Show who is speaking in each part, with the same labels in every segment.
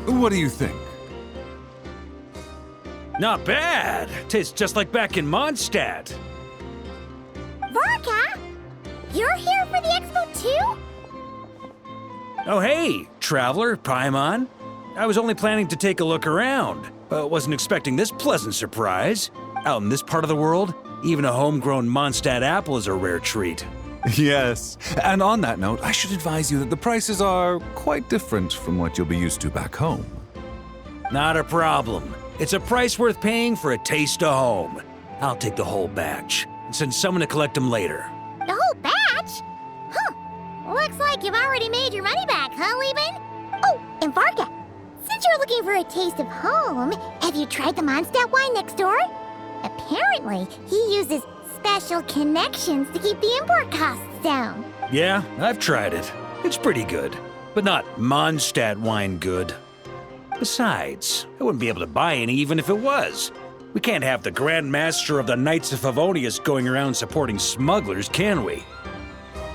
Speaker 1: What do you think?
Speaker 2: Not bad. Tastes just like back in Mondstadt.
Speaker 3: Varka? You're here for the expo too?
Speaker 2: Oh hey, traveler, Paimon. I was only planning to take a look around, but wasn't expecting this pleasant surprise. Out in this part of the world, even a homegrown Mondstadt apple is a rare treat.
Speaker 1: Yes, and on that note, I should advise you that the prices are quite different from what you'll be used to back home.
Speaker 2: Not a problem. It's a price worth paying for a taste of home. I'll take the whole batch and send someone to collect them later.
Speaker 3: The whole batch? Huh. Looks like you've already made your money back, huh, Lieben? Oh, and Varka, since you're looking for a taste of home, have you tried the Mondstadt wine next door? Apparently, he uses special connections to keep the import costs down.
Speaker 2: Yeah, I've tried it. It's pretty good, but not Mondstadt wine good. Besides, I wouldn't be able to buy any even if it was. We can't have the Grand Master of the Knights of Favonius going around supporting smugglers, can we?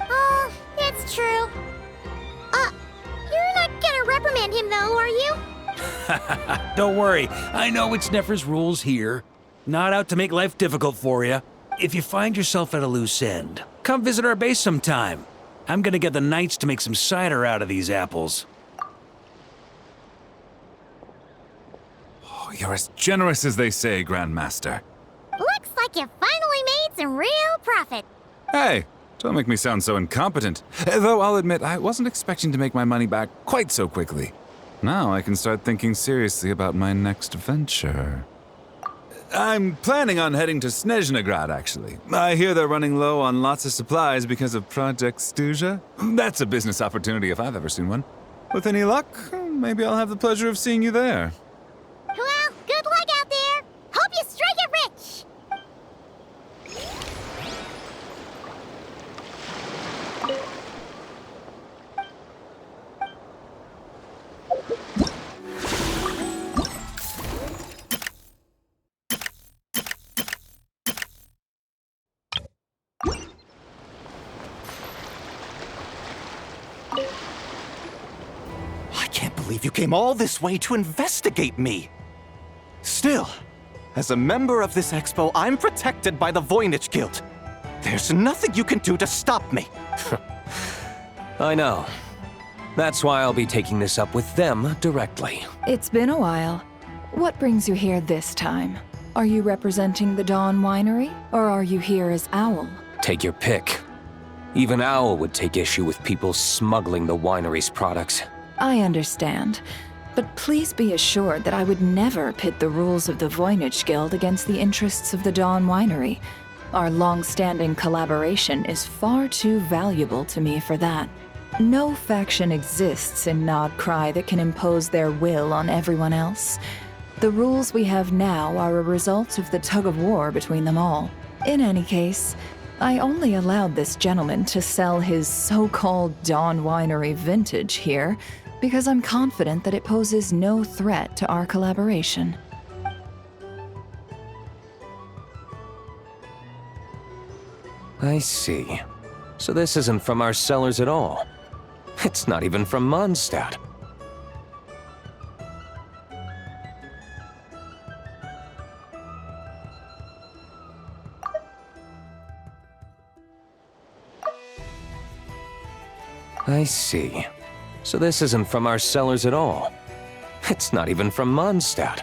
Speaker 3: Oh, it's true. You're not gonna reprimand him though, are you?
Speaker 2: Don't worry, I know it's Nefer's rules here. Not out to make life difficult for you. If you find yourself at a loose end, come visit our base sometime. I'm gonna get the Knights to make some cider out of these apples.
Speaker 1: Oh, you're as generous as they say, Grandmaster.
Speaker 3: Looks like you finally made some real profit.
Speaker 1: Hey, don't make me sound so incompetent. Though I'll admit, I wasn't expecting to make my money back quite so quickly. Now I can start thinking seriously about my next venture. I'm planning on heading to Snezhnograd, actually. I hear they're running low on lots of supplies because of Project Stuja. That's a business opportunity if I've ever seen one. With any luck, maybe I'll have the pleasure of seeing you there.
Speaker 3: Well, good luck out there. Hope you strike it rich.
Speaker 4: I can't believe you came all this way to investigate me. Still, as a member of this expo, I'm protected by the Voynich Guild. There's nothing you can do to stop me.
Speaker 5: I know. That's why I'll be taking this up with them directly.
Speaker 6: It's been a while. What brings you here this time? Are you representing the Dawn Winery, or are you here as Owl?
Speaker 5: Take your pick. Even Owl would take issue with people smuggling the winery's products.
Speaker 6: I understand. But please be assured that I would never pit the rules of the Voynich Guild against the interests of the Dawn Winery. Our long-standing collaboration is far too valuable to me for that. No faction exists in Nodcry that can impose their will on everyone else. The rules we have now are a result of the tug-of-war between them all. In any case, I only allowed this gentleman to sell his so-called Dawn Winery vintage here because I'm confident that it poses no threat to our collaboration.
Speaker 5: I see. So this isn't from our cellars at all. It's not even from Mondstadt. I see. So this isn't from our cellars at all. It's not even from Mondstadt.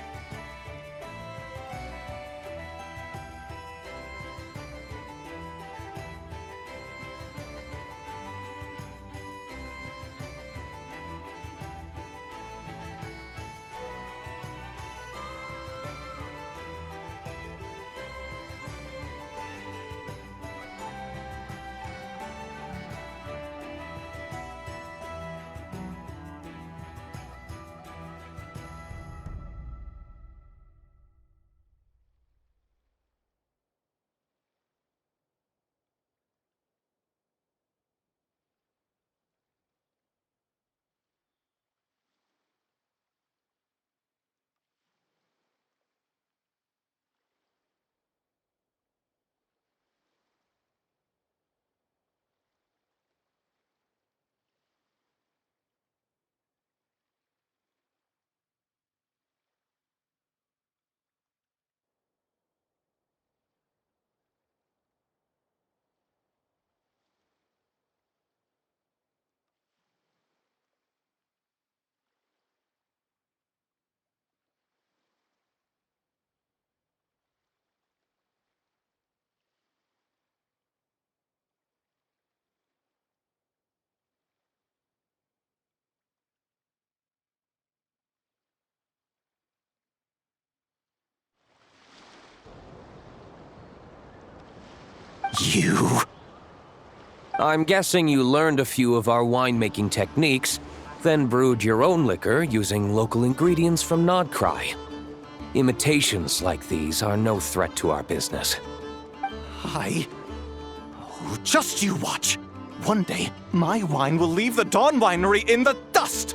Speaker 4: You...
Speaker 5: I'm guessing you learned a few of our winemaking techniques, then brewed your own liquor using local ingredients from Nodcry. Imitations like these are no threat to our business.
Speaker 4: Oh, just you watch. One day, my wine will leave the Dawn Winery in the dust!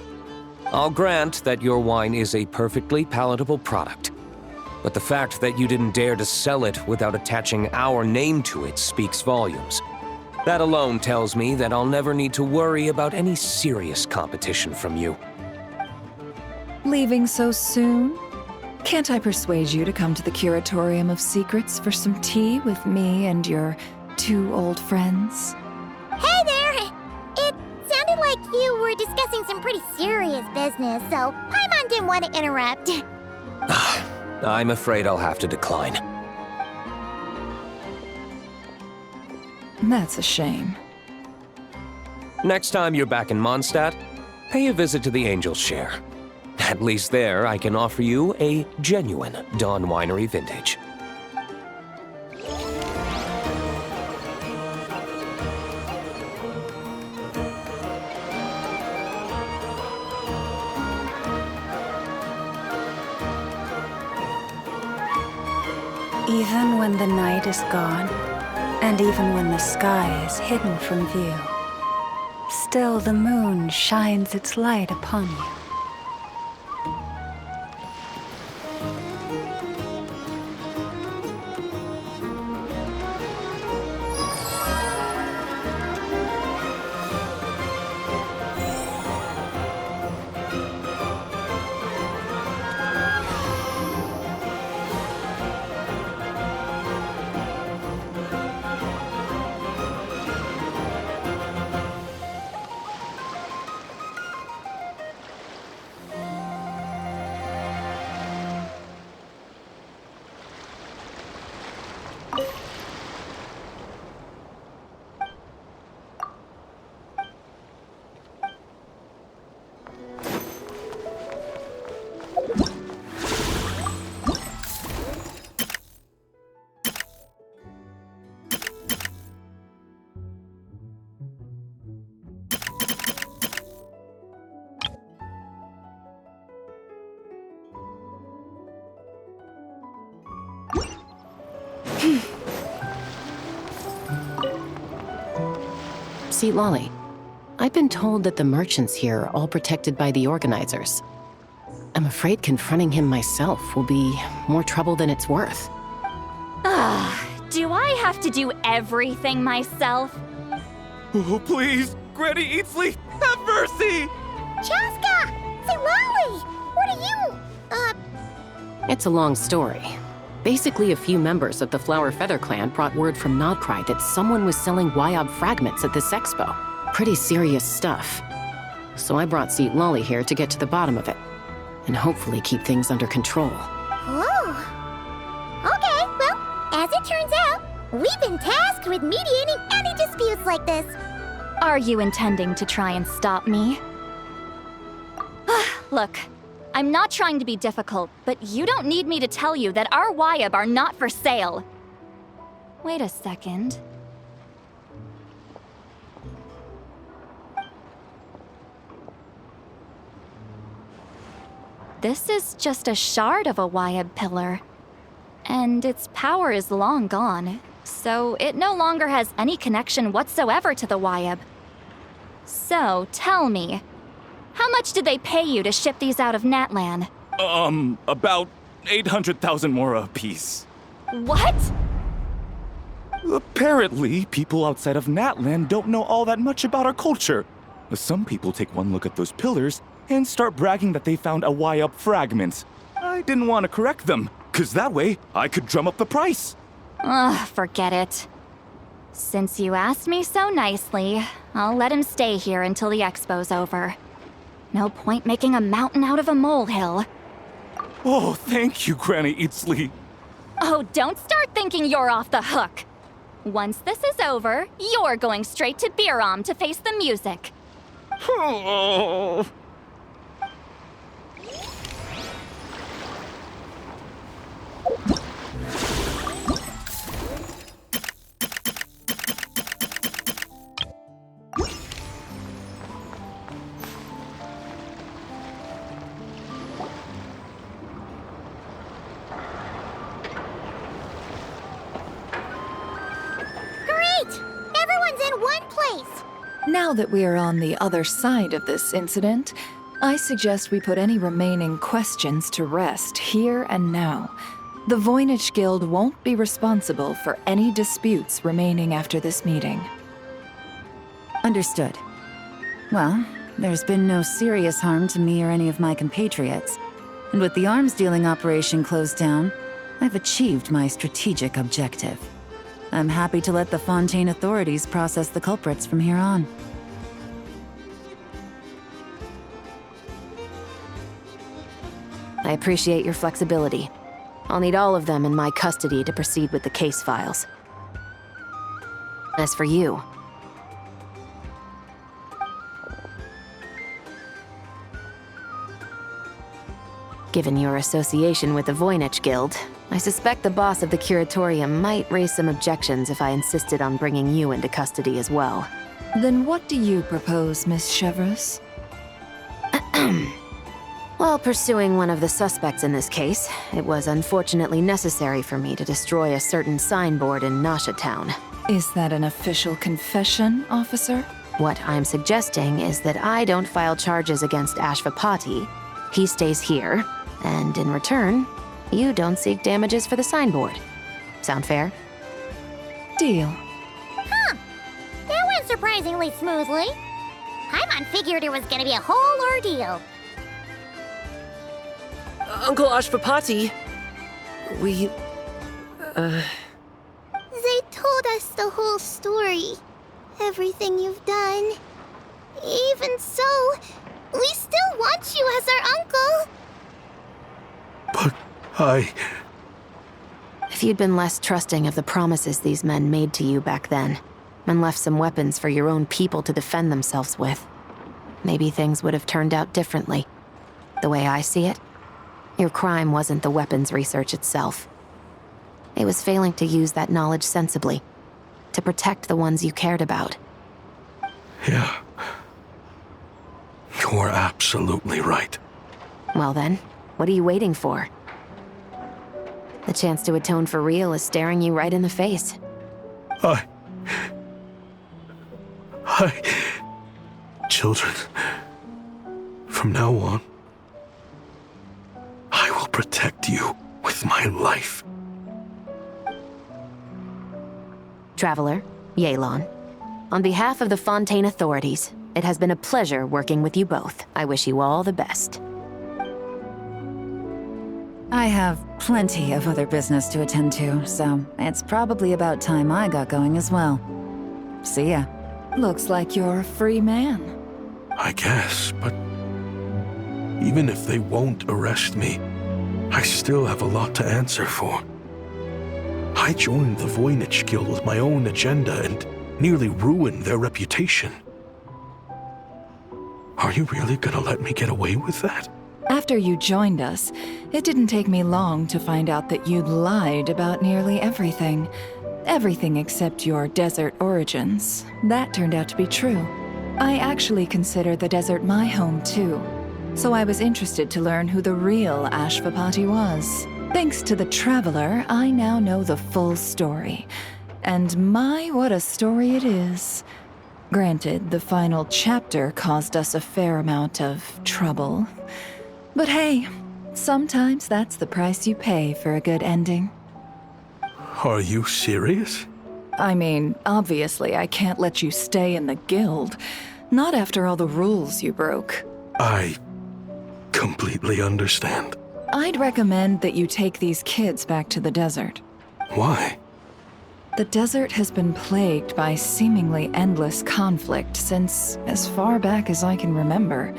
Speaker 5: I'll grant that your wine is a perfectly palatable product. But the fact that you didn't dare to sell it without attaching our name to it speaks volumes. That alone tells me that I'll never need to worry about any serious competition from you.
Speaker 6: Leaving so soon? Can't I persuade you to come to the Curatorium of Secrets for some tea with me and your 2 old friends?
Speaker 3: Hey there! It sounded like you were discussing some pretty serious business, so Paimon didn't want to interrupt.
Speaker 5: I'm afraid I'll have to decline.
Speaker 6: That's a shame.
Speaker 5: Next time you're back in Mondstadt, pay a visit to the Angel's Share. At least there, I can offer you a genuine Dawn Winery vintage.
Speaker 7: Even when the night is gone, and even when the sky is hidden from view, still the moon shines its light upon you.
Speaker 8: See, Lolly, I've been told that the merchants here are all protected by the organizers. I'm afraid confronting him myself will be more trouble than it's worth.
Speaker 9: Do I have to do everything myself?
Speaker 4: Oh, please! Granny Eatsley, have mercy!
Speaker 3: Chaska! Say, Lolly! What are you,
Speaker 8: It's a long story. Basically, a few members of the Flower Feather clan brought word from Nodcry that someone was selling Wyob fragments at this expo. Pretty serious stuff. So I brought Seat Lolly here to get to the bottom of it, and hopefully keep things under control.
Speaker 3: Oh. Okay, well, as it turns out, we've been tasked with mediating any disputes like this.
Speaker 9: Are you intending to try and stop me? Look, I'm not trying to be difficult, but you don't need me to tell you that our Wyob are not for sale. Wait a second. This is just a shard of a Wyob pillar, and its power is long gone, so it no longer has any connection whatsoever to the Wyob. So, tell me, how much did they pay you to ship these out of Natlan?
Speaker 10: About 800,000 more apiece.
Speaker 9: What?
Speaker 10: Apparently, people outside of Natlan don't know all that much about our culture. Some people take one look at those pillars and start bragging that they found a Wyob fragment. I didn't want to correct them, cause that way I could drum up the price.
Speaker 9: Ugh, forget it. Since you asked me so nicely, I'll let him stay here until the expo's over. No point making a mountain out of a molehill.
Speaker 10: Oh, thank you, Granny Eatsley.
Speaker 9: Oh, don't start thinking you're off the hook. Once this is over, you're going straight to Biram to face the music.
Speaker 10: Oh.
Speaker 3: nice!
Speaker 6: Now that we are on the other side of this incident, I suggest we put any remaining questions to rest here and now. The Voynich Guild won't be responsible for any disputes remaining after this meeting.
Speaker 11: Understood. Well, there's been no serious harm to me or any of my compatriots. And with the arms dealing operation closed down, I've achieved my strategic objective. I'm happy to let the Fontaine authorities process the culprits from here on.
Speaker 8: I appreciate your flexibility. I'll need all of them in my custody to proceed with the case files. As for you, given your association with the Voynich Guild, I suspect the boss of the Curatorium might raise some objections if I insisted on bringing you into custody as well.
Speaker 6: Then what do you propose, Miss Chevreuse?
Speaker 8: While pursuing one of the suspects in this case, it was unfortunately necessary for me to destroy a certain signboard in Nasha Town.
Speaker 6: Is that an official confession, officer?
Speaker 8: What I'm suggesting is that I don't file charges against Ashvapati. He stays here, and in return, you don't seek damages for the signboard. Sound fair?
Speaker 6: Deal.
Speaker 3: Huh. That went surprisingly smoothly. Paimon figured it was gonna be a whole ordeal.
Speaker 12: Uncle Ashvapati, we...
Speaker 3: They told us the whole story. Everything you've done. Even so, we still want you as our uncle.
Speaker 13: But
Speaker 8: If you'd been less trusting of the promises these men made to you back then, and left some weapons for your own people to defend themselves with, maybe things would have turned out differently. The way I see it, your crime wasn't the weapons research itself. It was failing to use that knowledge sensibly, to protect the ones you cared about.
Speaker 13: Yeah. You're absolutely right.
Speaker 8: Well then, what are you waiting for? The chance to atone for real is staring you right in the face.
Speaker 13: Children, from now on, I will protect you with my life.
Speaker 8: Traveler, Yelan, on behalf of the Fontaine authorities, it has been a pleasure working with you both. I wish you all the best.
Speaker 11: I have plenty of other business to attend to, so it's probably about time I got going as well. See ya.
Speaker 6: Looks like you're a free man.
Speaker 13: I guess, but even if they won't arrest me, I still have a lot to answer for. I joined the Voynich Guild with my own agenda and nearly ruined their reputation. Are you really gonna let me get away with that?
Speaker 6: After you joined us, it didn't take me long to find out that you'd lied about nearly everything. Everything except your desert origins. That turned out to be true. I actually consider the desert my home too, so I was interested to learn who the real Ashvapati was. Thanks to the Traveler, I now know the full story. And my, what a story it is. Granted, the final chapter caused us a fair amount of trouble. But hey, sometimes that's the price you pay for a good ending.
Speaker 13: Are you serious?
Speaker 6: I mean, obviously I can't let you stay in the guild. Not after all the rules you broke.
Speaker 13: I completely understand.
Speaker 6: I'd recommend that you take these kids back to the desert.
Speaker 13: Why?
Speaker 6: The desert has been plagued by seemingly endless conflict since as far back as I can remember.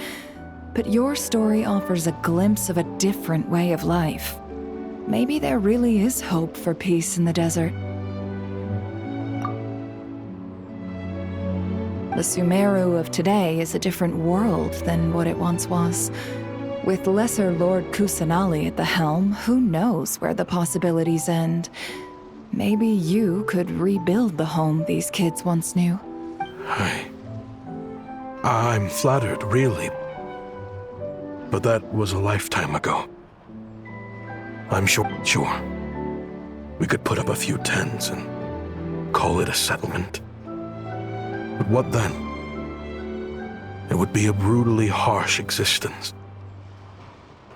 Speaker 6: But your story offers a glimpse of a different way of life. Maybe there really is hope for peace in the desert. The Sumeru of today is a different world than what it once was. With Lesser Lord Kusanali at the helm, who knows where the possibilities end? Maybe you could rebuild the home these kids once knew.
Speaker 13: I'm flattered, really. But that was a lifetime ago. I'm sure. We could put up a few tents and call it a settlement. But what then? It would be a brutally harsh existence.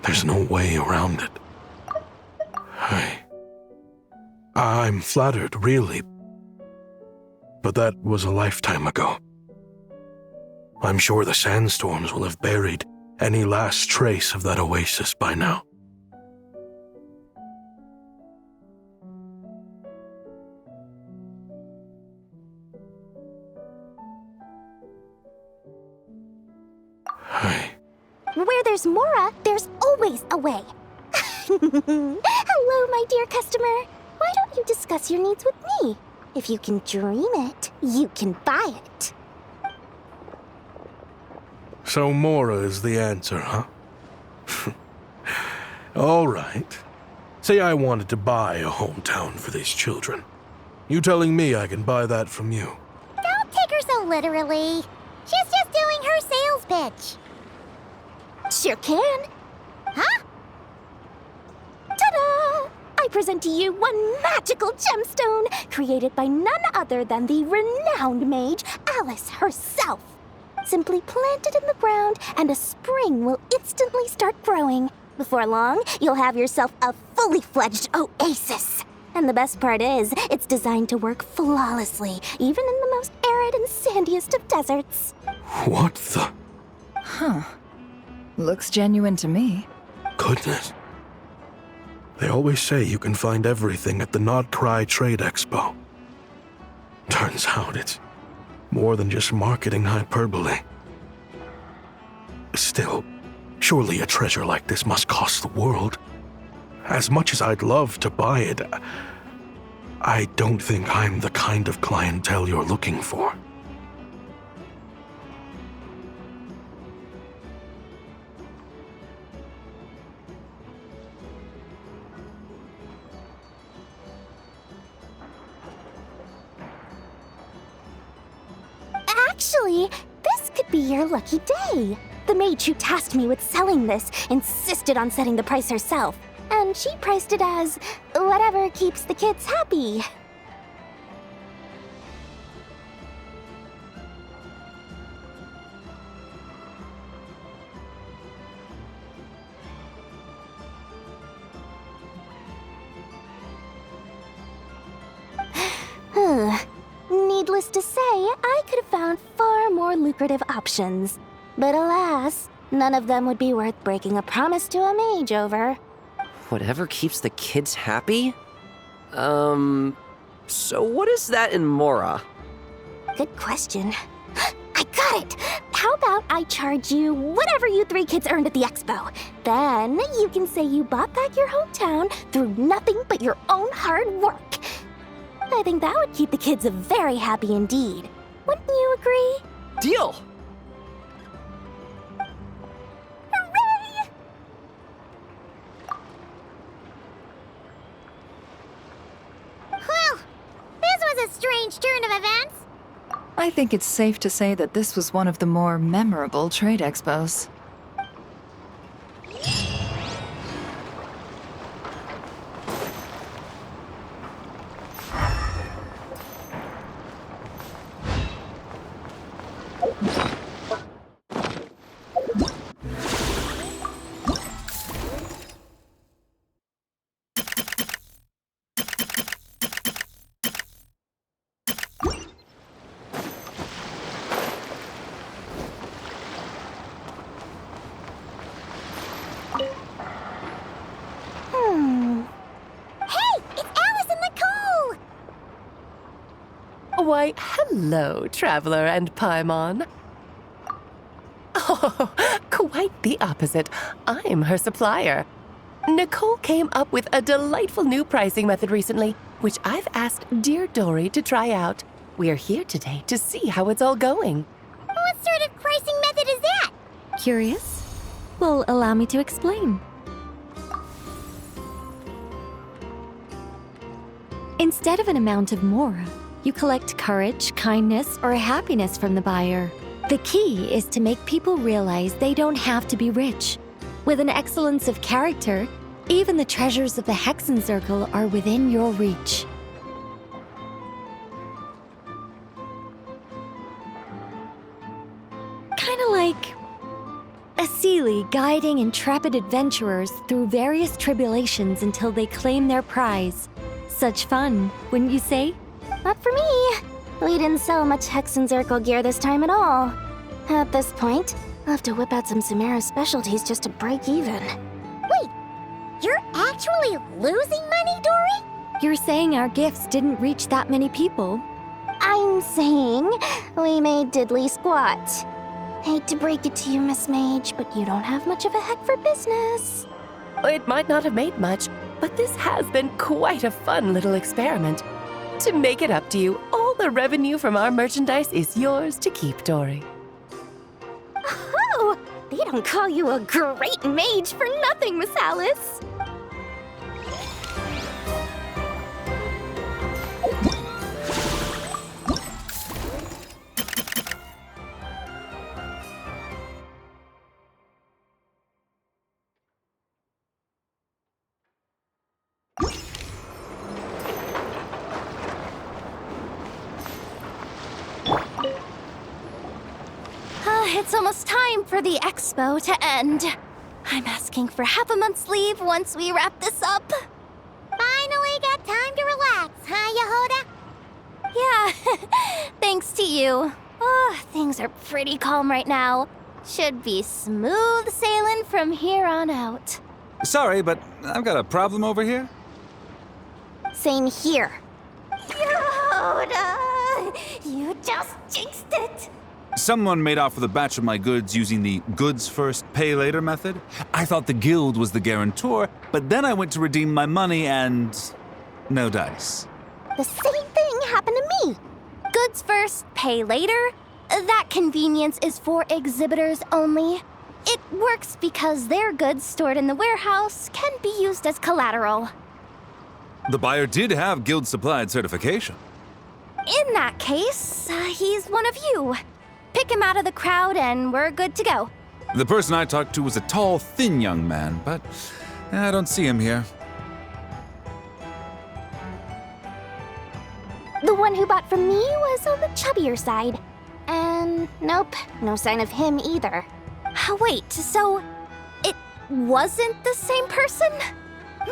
Speaker 13: There's no way around it. I'm flattered, really. But that was a lifetime ago. I'm sure the sandstorms will have buried any last trace of that oasis by now.
Speaker 3: Where there's Mora, there's always a way. Hello, my dear customer. Why don't you discuss your needs with me? If you can dream it, you can buy it.
Speaker 13: So Mora is the answer, huh? All right. Say I wanted to buy a hometown for these children. You telling me I can buy that from you?
Speaker 3: Don't take her so literally. She's just doing her sales pitch. Sure can. Huh? Ta-da! I present to you one magical gemstone created by none other than the renowned mage Alice herself. Simply plant it in the ground and a spring will instantly start growing. Before long, you'll have yourself a fully fledged oasis. And the best part is, it's designed to work flawlessly, even in the most arid and sandiest of deserts.
Speaker 13: What the?
Speaker 6: Huh. Looks genuine to me.
Speaker 13: Goodness. They always say you can find everything at the Not Cry Trade Expo. Turns out it's more than just marketing hyperbole. Still, surely a treasure like this must cost the world. As much as I'd love to buy it, I don't think I'm the kind of clientele you're looking for.
Speaker 3: Actually, this could be your lucky day. The mage who tasked me with selling this insisted on setting the price herself, and she priced it as whatever keeps the kids happy. Needless to say, I could have found far more lucrative options. But alas, none of them would be worth breaking a promise to a mage over.
Speaker 12: Whatever keeps the kids happy? So what is that in Mora?
Speaker 3: Good question. I got it! How about I charge you whatever you three kids earned at the expo? Then you can say you bought back your hometown through nothing but your own hard work. I think that would keep the kids very happy indeed. Wouldn't you agree?
Speaker 12: Deal!
Speaker 3: Hooray! Well, this was a strange turn of events.
Speaker 6: I think it's safe to say that this was one of the more memorable trade expos.
Speaker 3: Hey, it's Alice and Nicole!
Speaker 14: Why, hello, Traveler and Paimon. Oh, quite the opposite. I'm her supplier. Nicole came up with a delightful new pricing method recently, which I've asked dear Dory to try out. We're here today to see how it's all going.
Speaker 3: What sort of pricing method is that?
Speaker 9: Curious? Well, allow me to explain. Instead of an amount of Mora, you collect courage, kindness, or happiness from the buyer. The key is to make people realize they don't have to be rich. With an excellence of character, even the treasures of the Hexen Circle are within your reach.
Speaker 15: kind of like a Sealy guiding intrepid adventurers through various tribulations until they claim their prize. Such fun, wouldn't you say?
Speaker 3: Not for me. We didn't sell much Hex and Zircle gear this time at all. At this point, I'll have to whip out some Samara specialties just to break even. Wait, you're actually losing money, Dory?
Speaker 15: You're saying our gifts didn't reach that many people?
Speaker 3: I'm saying we made diddly squat. Hate to break it to you, Miss Mage, but you don't have much of a heck for business.
Speaker 14: It might not have made much, but this has been quite a fun little experiment. To make it up to you, all the revenue from our merchandise is yours to keep, Dory.
Speaker 15: Oh, they don't call you a great mage for nothing, Miss Alice.
Speaker 9: It's almost time for the expo to end. I'm asking for half a month's leave once we wrap this up.
Speaker 3: Finally got time to relax, huh, Yehoda?
Speaker 9: Yeah, thanks to you. Oh, things are pretty calm right now. Should be smooth sailing from here on out.
Speaker 1: Sorry, but I've got a problem over here.
Speaker 3: Same here.
Speaker 9: Yehoda, you just jinxed it.
Speaker 1: Someone made off with a batch of my goods using the goods first, pay later method. I thought the guild was the guarantor, but then I went to redeem my money and no dice.
Speaker 3: The same thing happened to me.
Speaker 9: Goods first, pay later? That convenience is for exhibitors only. It works because their goods stored in the warehouse can be used as collateral.
Speaker 1: The buyer did have guild supplied certification.
Speaker 9: In that case, he's one of you. Pick him out of the crowd and we're good to go.
Speaker 1: The person I talked to was a tall, thin young man, but I don't see him here.
Speaker 3: The one who bought from me was on the chubbier side. And nope, no sign of him either.
Speaker 9: Wait, so it wasn't the same person?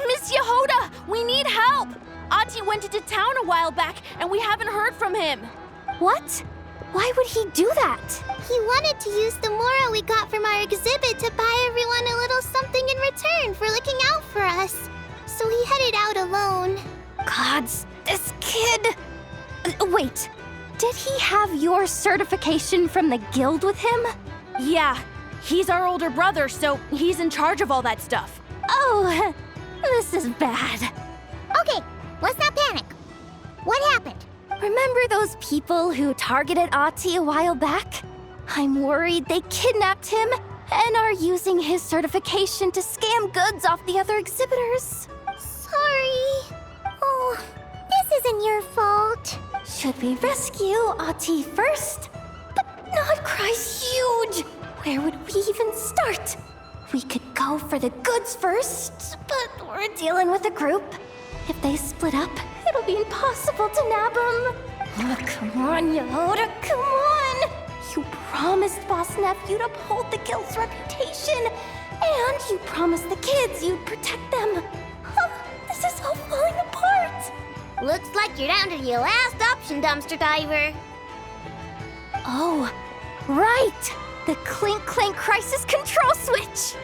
Speaker 16: Miss Yehoda, we need help! Ati went into town a while back and we haven't heard from him.
Speaker 9: What? Why would he do that?
Speaker 3: He wanted to use the mora we got from our exhibit to buy everyone a little something in return for looking out for us. So he headed out alone.
Speaker 9: Gods, this kid... Wait, did he have your certification from the guild with him?
Speaker 16: Yeah, he's our older brother, so he's in charge of all that stuff.
Speaker 9: Oh, this is bad.
Speaker 3: Okay, let's not panic. What happened?
Speaker 9: Remember those people who targeted Ati a while back? I'm worried they kidnapped him and are using his certification to scam goods off the other exhibitors.
Speaker 3: Sorry. Oh, this isn't your fault.
Speaker 9: Should we rescue Ati first? But Nodcry's huge. Where would we even start? We could go for the goods first, but we're dealing with a group. If they split up, it'll be impossible to nab them. Oh, come on, Yehoda, come on! You promised Boss Nephew to uphold the guild's reputation, and you promised the kids you'd protect them. This is all falling apart.
Speaker 3: Looks like you're down to your last option, dumpster diver.
Speaker 9: Oh, right! The Clink Clank Crisis Control Switch!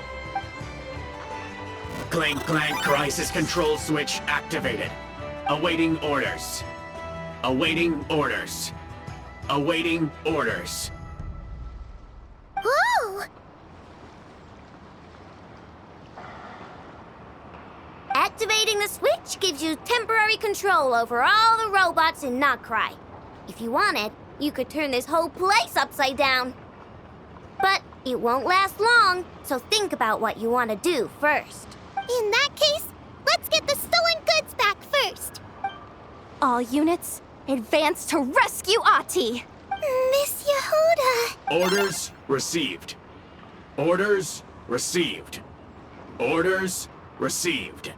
Speaker 17: Clank Clank Crisis Control Switch activated. Awaiting orders. Awaiting orders. Awaiting orders.
Speaker 3: Oh! Activating the switch gives you temporary control over all the robots in Nodcry. If you wanted, you could turn this whole place upside down. But it won't last long, so think about what you want to do first. In that case, let's get the stolen goods back first.
Speaker 9: All units, advance to rescue Ati!
Speaker 3: Miss Yehoda!
Speaker 17: Orders received. Orders received. Orders received.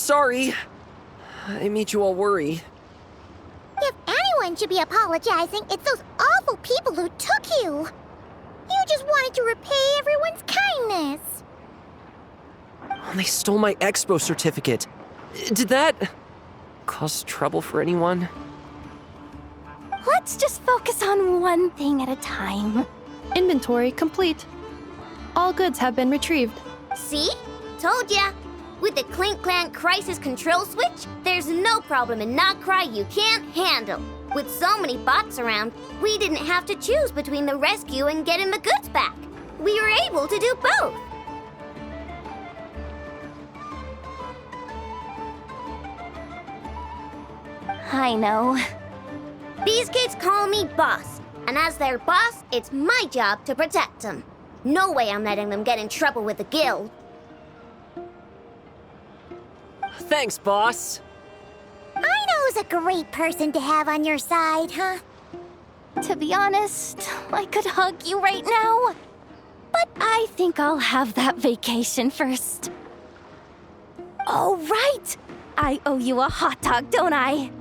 Speaker 12: Sorry. I made you all worry.
Speaker 3: If anyone should be apologizing, it's those awful people who took you. You just wanted to repay everyone's kindness.
Speaker 12: They stole my expo certificate. Did that cause trouble for anyone?
Speaker 15: Let's just focus on one thing at a time.
Speaker 18: Inventory complete. All goods have been retrieved.
Speaker 3: See? Told ya. With the Clink Clank Crisis Control Switch, there's no problem in Notcry you can't handle. With so many bots around, we didn't have to choose between the rescue and getting the goods back. We were able to do both.
Speaker 15: I know.
Speaker 3: These kids call me boss, and as their boss, it's my job to protect them. No way I'm letting them get in trouble with the guild.
Speaker 12: Thanks, boss.
Speaker 3: I know who's a great person to have on your side, huh?
Speaker 15: To be honest, I could hug you right now. But I think I'll have that vacation first. Oh, right! I owe you a hot dog, don't I?